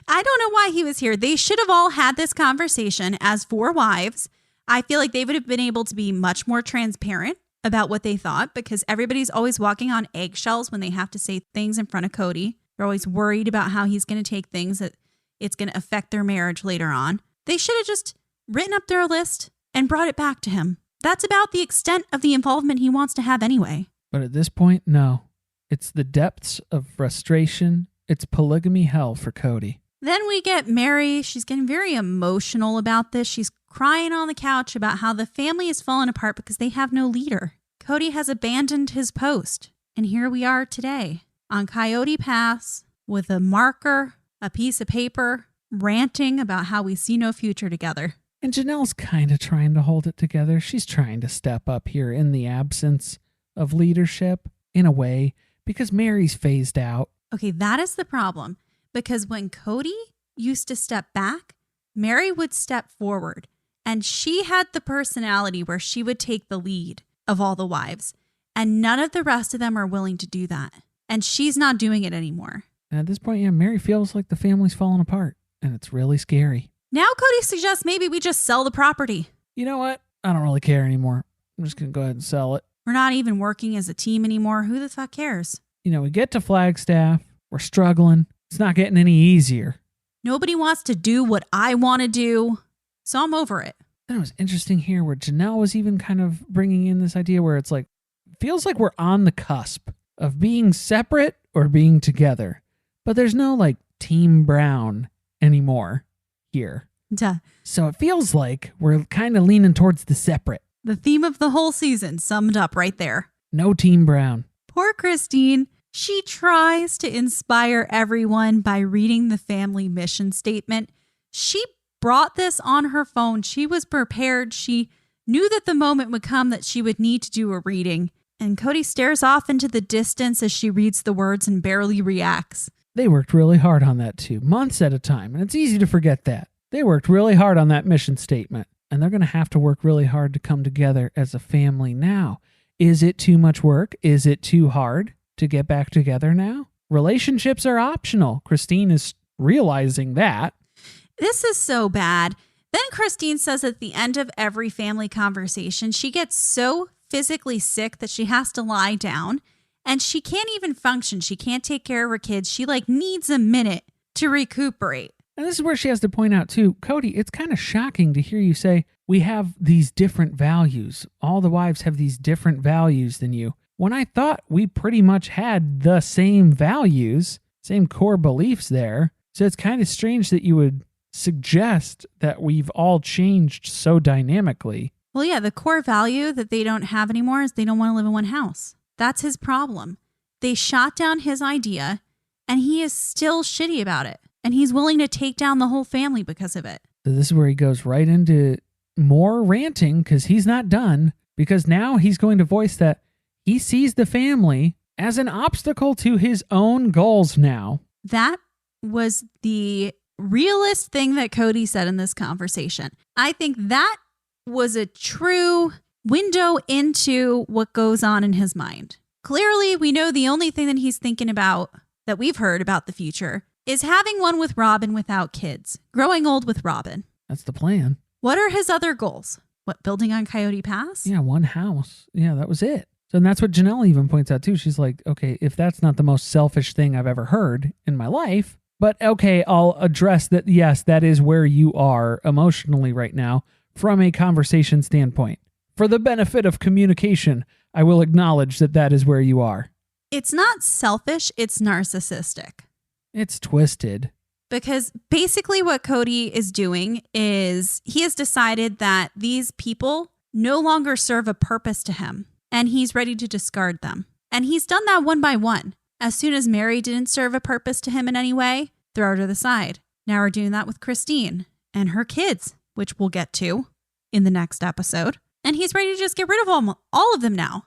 I don't know why he was here. They should have all had this conversation as 4 wives. I feel like they would have been able to be much more transparent about what they thought, because everybody's always walking on eggshells when they have to say things in front of Kody. They're always worried about how he's going to take things, that it's going to affect their marriage later on. They should have just written up their list and brought it back to him. That's about the extent of the involvement he wants to have anyway. But at this point, no. It's the depths of frustration. It's polygamy hell for Kody. Then we get Mary. She's getting very emotional about this. She's crying on the couch about how the family is falling apart because they have no leader. Kody has abandoned his post. And here we are today on Coyote Pass with a marker, a piece of paper, ranting about how we see no future together. And Janelle's kind of trying to hold it together. She's trying to step up here in the absence of leadership, in a way, because Mary's phased out. Okay, that is the problem. Because when Kody used to step back, Mary would step forward. And she had the personality where she would take the lead of all the wives. And none of the rest of them are willing to do that. And she's not doing it anymore. And at this point, yeah, Mary feels like the family's falling apart. And it's really scary. Now Kody suggests maybe we just sell the property. You know what? I don't really care anymore. I'm just going to go ahead and sell it. We're not even working as a team anymore. Who the fuck cares? You know, we get to Flagstaff. We're struggling. It's not getting any easier. Nobody wants to do what I want to do. So I'm over it. Then it was interesting here where Janelle was even kind of bringing in this idea where it's like, feels like we're on the cusp of being separate or being together. But there's no like Team Brown anymore here. Duh. So it feels like we're kind of leaning towards the separate. The theme of the whole season summed up right there. No Team Brown. Poor Christine. She tries to inspire everyone by reading the family mission statement. She brought this on her phone. She was prepared. She knew that the moment would come that she would need to do a reading. And Kody stares off into the distance as she reads the words and barely reacts. They worked really hard on that too, months at a time. And it's easy to forget that. They worked really hard on that mission statement. And they're going to have to work really hard to come together as a family now. Is it too much work? Is it too hard to get back together now? Relationships are optional. Christine is realizing that. This is so bad. Then Christine says at the end of every family conversation, she gets so physically sick that she has to lie down and she can't even function. She can't take care of her kids. She needs a minute to recuperate. And this is where she has to point out too, Kody, it's kind of shocking to hear you say, we have these different values. All the wives have these different values than you. When I thought we pretty much had the same values, same core beliefs there. So it's kind of strange that you would suggest that we've all changed so dynamically. Well, yeah, the core value that they don't have anymore is they don't want to live in one house. That's his problem. They shot down his idea and he is still shitty about it. And he's willing to take down the whole family because of it. So this is where he goes right into more ranting because he's not done. Because now he's going to voice that he sees the family as an obstacle to his own goals now. That was the realest thing that Kody said in this conversation. I think that was a true window into what goes on in his mind. Clearly, we know the only thing that he's thinking about that we've heard about the future is having one with Robin without kids, growing old with Robin. That's the plan. What are his other goals? What, building on Coyote Pass? Yeah, one house. Yeah, that was it. So and that's what Janelle even points out too. She's like, okay, if that's not the most selfish thing I've ever heard in my life, but okay, I'll address that. Yes, that is where you are emotionally right now from a conversation standpoint. For the benefit of communication, I will acknowledge that that is where you are. It's not selfish, it's narcissistic. It's twisted. Because basically what Kody is doing is he has decided that these people no longer serve a purpose to him and he's ready to discard them. And he's done that one by one. As soon as Mary didn't serve a purpose to him in any way, throw her to the side. Now we're doing that with Christine and her kids, which we'll get to in the next episode. And he's ready to just get rid of all of them now.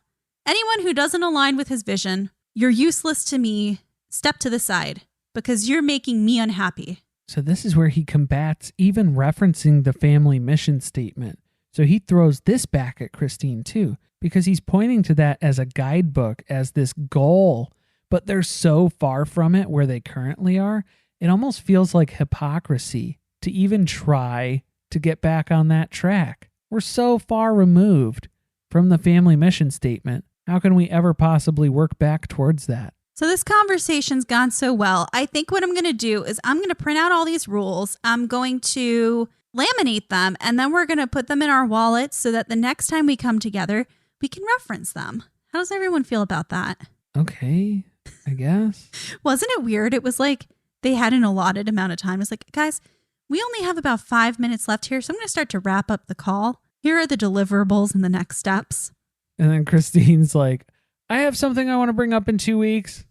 Anyone who doesn't align with his vision, you're useless to me, step to the side. Because you're making me unhappy. So this is where he combats even referencing the family mission statement. So he throws this back at Christine too, because he's pointing to that as a guidebook, as this goal, but they're so far from it where they currently are. It almost feels like hypocrisy to even try to get back on that track. We're so far removed from the family mission statement. How can we ever possibly work back towards that? So this conversation's gone so well. I think what I'm going to do is I'm going to print out all these rules. I'm going to laminate them, and then we're going to put them in our wallets so that the next time we come together, we can reference them. How does everyone feel about that? Okay, I guess. Wasn't it weird? It was like they had an allotted amount of time. It's like, guys, we only have about 5 minutes left here, so I'm going to start to wrap up the call. Here are the deliverables and the next steps. And then Christine's like, I have something I want to bring up in 2 weeks.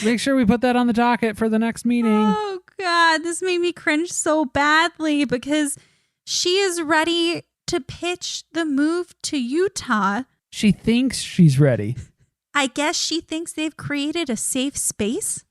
Make sure we put that on the docket for the next meeting. Oh, God, this made me cringe so badly because she is ready to pitch the move to Utah. She thinks she's ready. I guess she thinks they've created a safe space.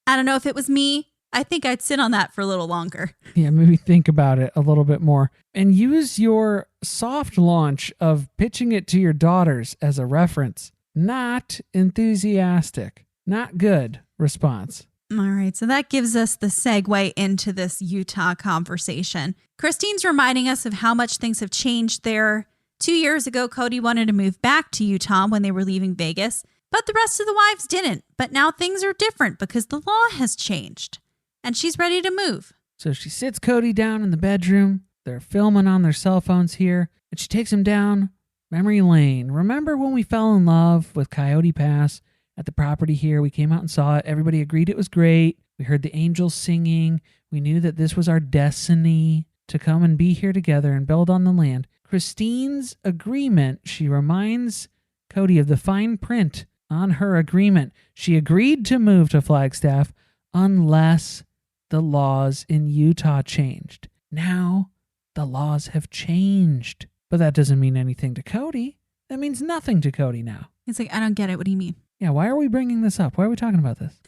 I don't know if it was me. I think I'd sit on that for a little longer. Yeah, maybe think about it a little bit more and use your soft launch of pitching it to your daughters as a reference. Not enthusiastic. Not good response. All right, so that gives us the segue into this Utah conversation. Christine's reminding us of how much things have changed there. 2 years ago, Kody wanted to move back to Utah when they were leaving Vegas, but the rest of the wives didn't. But now things are different because the law has changed, and she's ready to move. So she sits Kody down in the bedroom. They're filming on their cell phones here, and she takes him down memory lane. Remember when we fell in love with Coyote Pass? At the property here, we came out and saw it. Everybody agreed it was great. We heard the angels singing. We knew that this was our destiny to come and be here together and build on the land. Christine's agreement, she reminds Kody of the fine print on her agreement. She agreed to move to Flagstaff unless the laws in Utah changed. Now, the laws have changed. But that doesn't mean anything to Kody. That means nothing to Kody now. He's like, I don't get it. What do you mean? Yeah, why are we bringing this up? Why are we talking about this?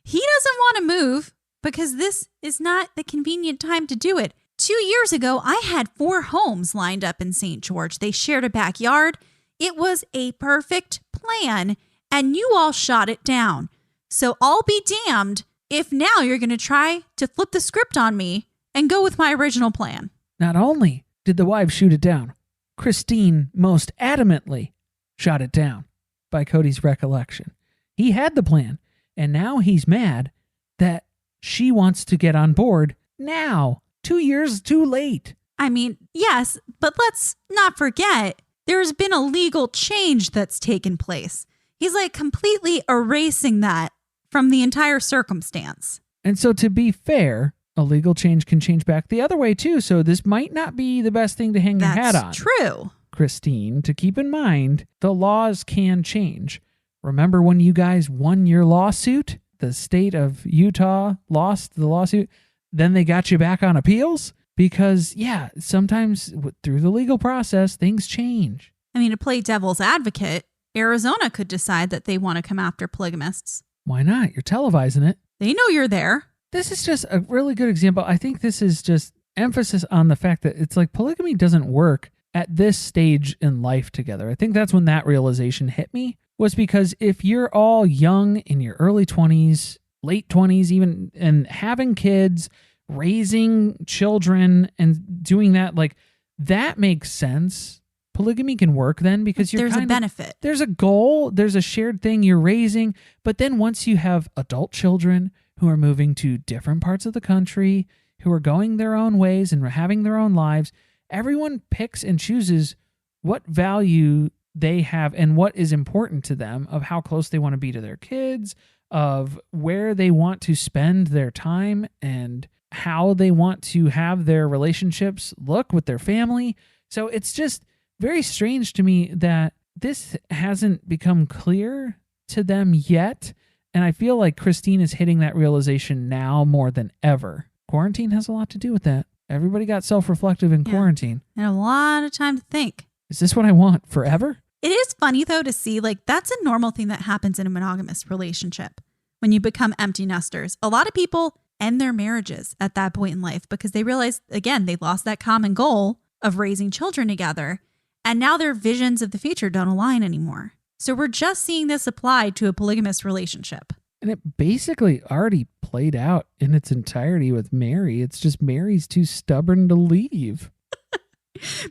He doesn't want to move because this is not the convenient time to do it. 2 years ago, I had 4 homes lined up in St. George. They shared a backyard. It was a perfect plan, and you all shot it down. So I'll be damned if now you're going to try to flip the script on me and go with my original plan. Not only did the wives shoot it down, Christine most adamantly shot it down. By Kody's recollection. He had the plan, and now he's mad that she wants to get on board now, 2 years too late. I mean, yes, but let's not forget, there's been a legal change that's taken place. He's like completely erasing that from the entire circumstance. And so to be fair, a legal change can change back the other way too, so this might not be the best thing to hang your hat on. That's true. Christine, to keep in mind, the laws can change. Remember when you guys won your lawsuit? The state of Utah lost the lawsuit. Then they got you back on appeals? Because, yeah, sometimes through the legal process, things change. I mean, to play devil's advocate, Arizona could decide that they want to come after polygamists. Why not? You're televising it. They know you're there. This is just a really good example. I think this is just emphasis on the fact that it's like polygamy doesn't work at this stage in life together. I think that's when that realization hit me, was because if you're all young in your early 20s, late 20s even, and having kids, raising children and doing that, like that makes sense. Polygamy can work then because there's a benefit. There's a goal, there's a shared thing you're raising. But then once you have adult children who are moving to different parts of the country, who are going their own ways and having their own lives, everyone picks and chooses what value they have and what is important to them, of how close they want to be to their kids, of where they want to spend their time and how they want to have their relationships look with their family. So it's just very strange to me that this hasn't become clear to them yet. And I feel like Christine is hitting that realization now more than ever. Quarantine has a lot to do with that. Everybody got self-reflective in quarantine. And a lot of time to think. Is this what I want forever? It is funny, though, to see, like, that's a normal thing that happens in a monogamous relationship when you become empty nesters. A lot of people end their marriages at that point in life because they realized, again, they lost that common goal of raising children together. And now their visions of the future don't align anymore. So we're just seeing this applied to a polygamous relationship. And it basically already played out in its entirety with Mary. It's just Mary's too stubborn to leave.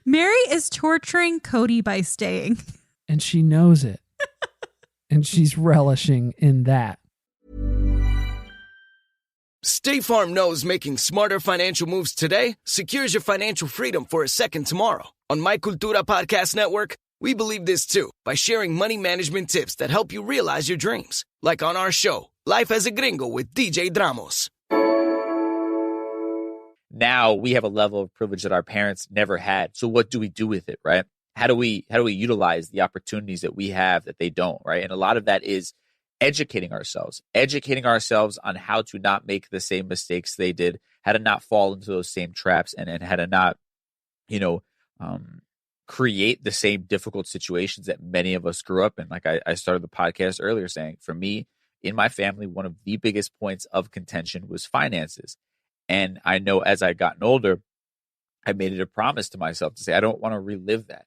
Mary is torturing Kody by staying. And she knows it. And she's relishing in that. State Farm knows making smarter financial moves today secures your financial freedom for a second tomorrow. On My Cultura Podcast Network, we believe this too by sharing money management tips that help you realize your dreams. Like on our show, Life as a Gringo with DJ Dramos. Now we have a level of privilege that our parents never had. So what do we do with it, right? How do we utilize the opportunities that we have that they don't, right? And a lot of that is educating ourselves on how to not make the same mistakes they did, how to not fall into those same traps, and how to not, create the same difficult situations that many of us grew up in. Like I started the podcast earlier saying, for me, in my family, one of the biggest points of contention was finances. And I know as I gotten older, I made it a promise to myself to say, I don't want to relive that.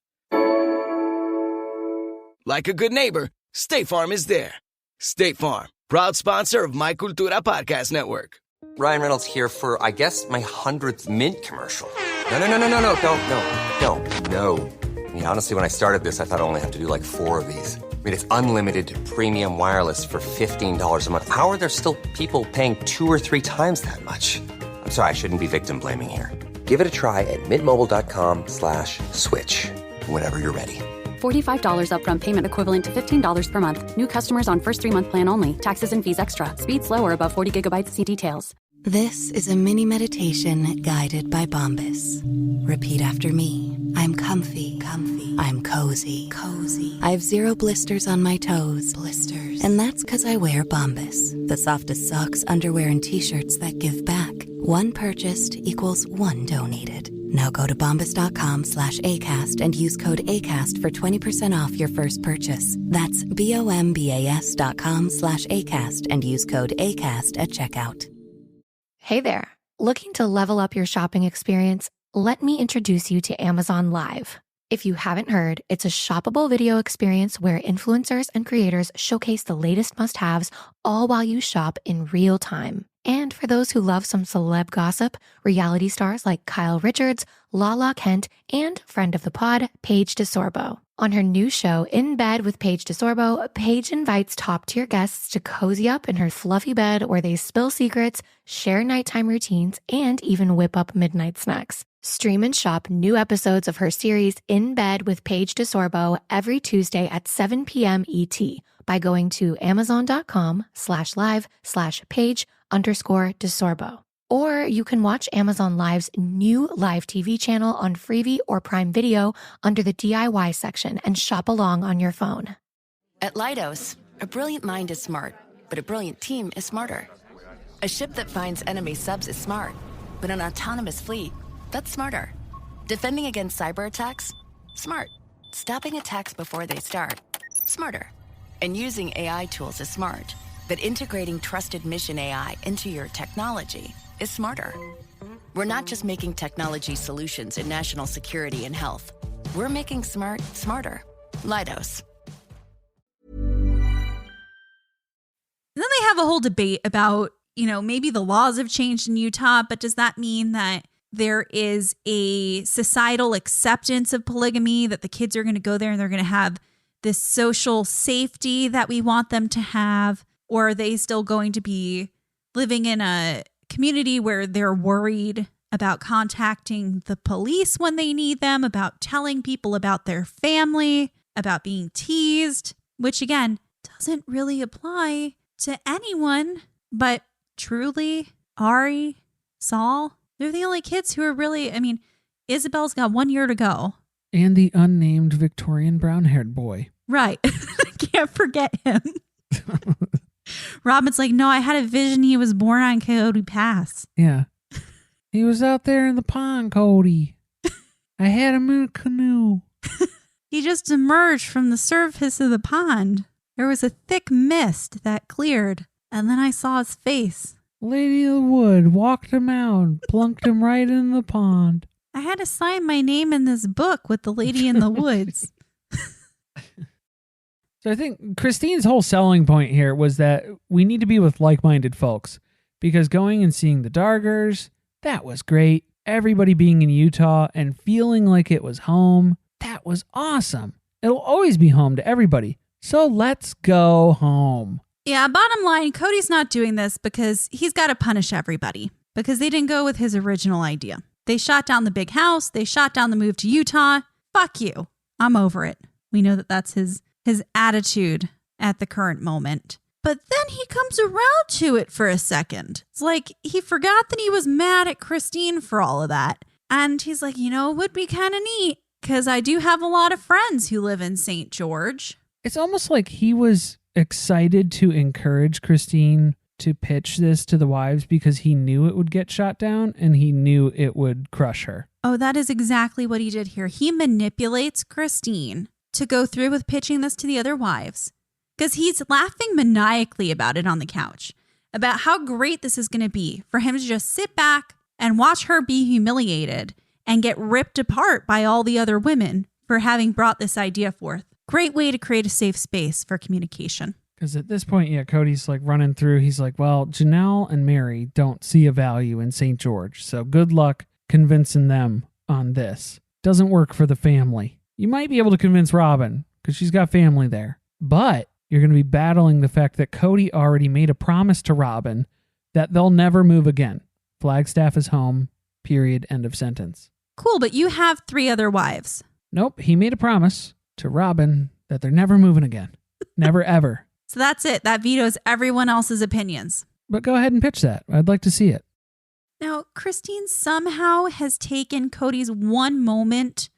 Like a good neighbor, State Farm is there. State Farm, proud sponsor of My Cultura Podcast Network. Ryan Reynolds here for, I guess, my 100th Mint commercial. No, don't. I mean, honestly, when I started this, I thought I only have to do like 4 of these. I mean, it's unlimited premium wireless for $15 a month. How are there still people paying 2 or 3 times that much? I'm sorry, I shouldn't be victim blaming here. Give it a try at mintmobile.com/switch. Whenever you're ready. $45 upfront payment equivalent to $15 per month. New customers on first 3-month plan only. Taxes and fees extra. Speed slower above 40 gigabytes. See details. This is a mini meditation guided by Bombas. Repeat after me. I'm comfy. I'm cozy. I have 0 blisters on my toes. And that's because I wear Bombas, the softest socks, underwear, and t-shirts that give back. 1 purchased equals 1 donated. Now go to bombas.com/ACAST and use code ACAST for 20% off your first purchase. That's BOMBAS.com/ACAST and use code ACAST at checkout. Hey there. Looking to level up your shopping experience? Let me introduce you to Amazon Live. If you haven't heard, it's a shoppable video experience where influencers and creators showcase the latest must-haves all while you shop in real time. And for those who love some celeb gossip, reality stars like Kyle Richards, Lala Kent, and friend of the pod, Paige DeSorbo. On her new show, In Bed with Paige DeSorbo, Paige invites top-tier guests to cozy up in her fluffy bed where they spill secrets, share nighttime routines, and even whip up midnight snacks. Stream and shop new episodes of her series In Bed with Paige DeSorbo every Tuesday at 7 p.m. ET by going to amazon.com/live/Paige_DeSorbo. Or you can watch Amazon Live's new live TV channel on Freevee or Prime Video under the DIY section and shop along on your phone. At Leidos, a brilliant mind is smart, but a brilliant team is smarter. A ship that finds enemy subs is smart, but an autonomous fleet, that's smarter. Defending against cyber attacks? Smart. Stopping attacks before they start? Smarter. And using AI tools is smart, but integrating trusted mission AI into your technology is smarter. We're not just making technology solutions in national security and health. We're making smart smarter. Leidos. And then they have a whole debate about, maybe the laws have changed in Utah, but does that mean that there is a societal acceptance of polygamy, that the kids are going to go there and they're going to have this social safety that we want them to have? Or are they still going to be living in a community where they're worried about contacting the police when they need them, about telling people about their family, about being teased, which again, doesn't really apply to anyone, but truly, Ari, Saul, they're the only kids who are really, Isabel's got 1 year to go. And the unnamed Victorian brown-haired boy. Right. I can't forget him. Robin's like, no, I had a vision he was born on Coyote Pass. Yeah. He was out there in the pond, Kody. I had him in a canoe. He just emerged from the surface of the pond. There was a thick mist that cleared, and then I saw his face. Lady of the Wood walked him out, plunked him right in the pond. I had to sign my name in this book with the Lady in the Woods. So I think Christine's whole selling point here was that we need to be with like-minded folks, because going and seeing the Dargers, that was great. Everybody being in Utah and feeling like it was home, that was awesome. It'll always be home to everybody. So let's go home. Yeah, bottom line, Kody's not doing this because he's got to punish everybody because they didn't go with his original idea. They shot down the big house. They shot down the move to Utah. Fuck you. I'm over it. We know that that's his attitude at the current moment. But then he comes around to it for a second. It's like he forgot that he was mad at Christine for all of that. And he's like, you know, it would be kind of neat because I do have a lot of friends who live in St. George. It's almost like he was excited to encourage Christine to pitch this to the wives because he knew it would get shot down and he knew it would crush her. Oh, that is exactly what he did here. He manipulates Christine to go through with pitching this to the other wives because he's laughing maniacally about it on the couch, about how great this is going to be for him to just sit back and watch her be humiliated and get ripped apart by all the other women for having brought this idea forth. Great way to create a safe space for communication. Because at this point, yeah, Cody's like running through. He's like, well, Janelle and Mary don't see a value in St. George. So good luck convincing them on this. Doesn't work for the family. You might be able to convince Robin because she's got family there. But you're going to be battling the fact that Kody already made a promise to Robin that they'll never move again. Flagstaff is home, period, end of sentence. Cool, but you have 3 other wives. Nope, he made a promise to Robin that they're never moving again. Never, ever. So that's it. That vetoes everyone else's opinions. But go ahead and pitch that. I'd like to see it. Now, Christine somehow has taken Kody's one moment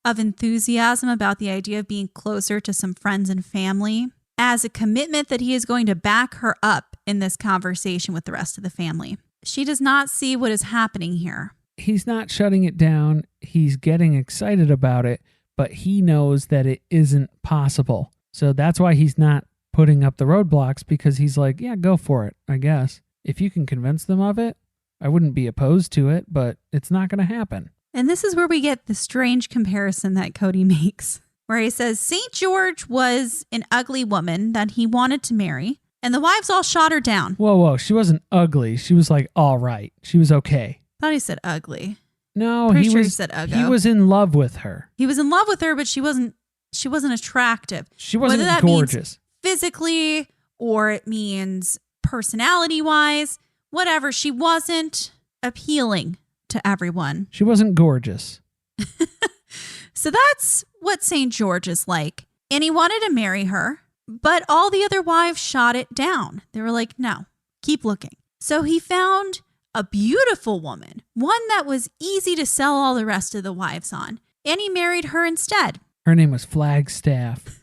of enthusiasm about the idea of being closer to some friends and family as a commitment that he is going to back her up in this conversation with the rest of the family. She does not see what is happening here. He's not shutting it down. He's getting excited about it, but he knows that it isn't possible. So that's why he's not putting up the roadblocks, because he's like, yeah, go for it, I guess. If you can convince them of it, I wouldn't be opposed to it, but it's not going to happen. And this is where we get the strange comparison that Kody makes, where he says St. George was an ugly woman that he wanted to marry, and the wives all shot her down. Whoa, she wasn't ugly. She was like, all right. She was okay. Thought he said ugly. No, Pretty he sure was. he said ugly. He was in love with her. He was in love with her, but she wasn't attractive. She wasn't Whether that gorgeous. Means physically, or it means personality-wise, whatever. She wasn't appealing to everyone. She wasn't gorgeous. So that's what St. George is like. And he wanted to marry her, but all the other wives shot it down. They were like, no, keep looking. So he found a beautiful woman, one that was easy to sell all the rest of the wives on, and he married her instead. Her name was Flagstaff.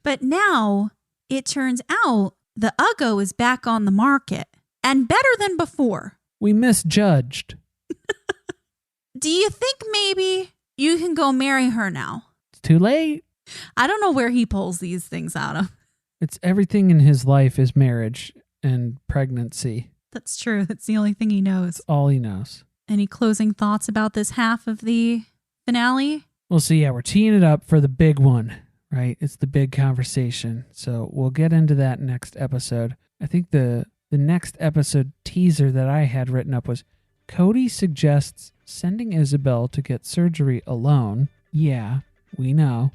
But now it turns out the Uggo is back on the market and better than before. We misjudged. Do you think maybe you can go marry her now? It's too late. I don't know where he pulls these things out of. It's everything in his life is marriage and pregnancy. That's true. That's the only thing he knows. That's all he knows. Any closing thoughts about this half of the finale? We'll see. Yeah, we're teeing it up for the big one, right? It's the big conversation. So we'll get into that next episode. I think the next episode teaser that I had written up was Kody suggests sending Isabel to get surgery alone. Yeah, we know.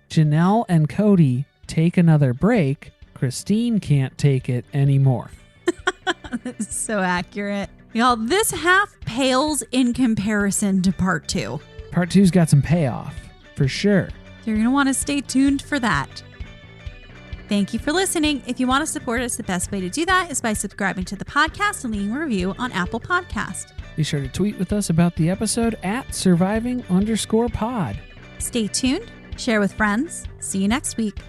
Janelle and Kody take another break. Christine can't take it anymore. This is so accurate. Y'all, this half pales in comparison to part 2. Part 2's got some payoff, for sure. You're going to want to stay tuned for that. Thank you for listening. If you want to support us, the best way to do that is by subscribing to the podcast and leaving a review on Apple Podcast. Be sure to tweet with us about the episode at surviving_pod. Stay tuned. Share with friends. See you next week.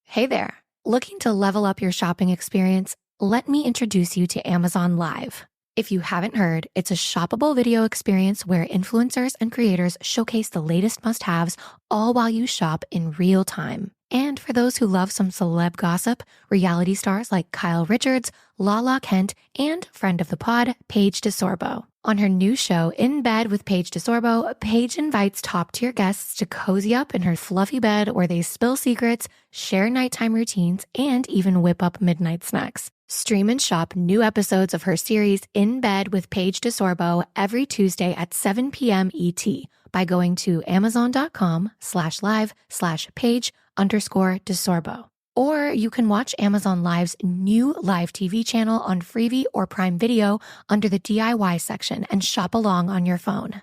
Hey there. Looking to level up your shopping experience? Let me introduce you to Amazon Live. If you haven't heard, it's a shoppable video experience where influencers and creators showcase the latest must-haves all while you shop in real time. And for those who love some celeb gossip, reality stars like Kyle Richards, Lala Kent, and friend of the pod, Paige DeSorbo. On her new show, In Bed with Paige DeSorbo, Paige invites top-tier guests to cozy up in her fluffy bed where they spill secrets, share nighttime routines, and even whip up midnight snacks. Stream and shop new episodes of her series In Bed with Paige DeSorbo every Tuesday at 7 p.m. ET by going to amazon.com/live/Paige_DeSorbo. Or you can watch Amazon Live's new live TV channel on Freevee or Prime Video under the DIY section and shop along on your phone.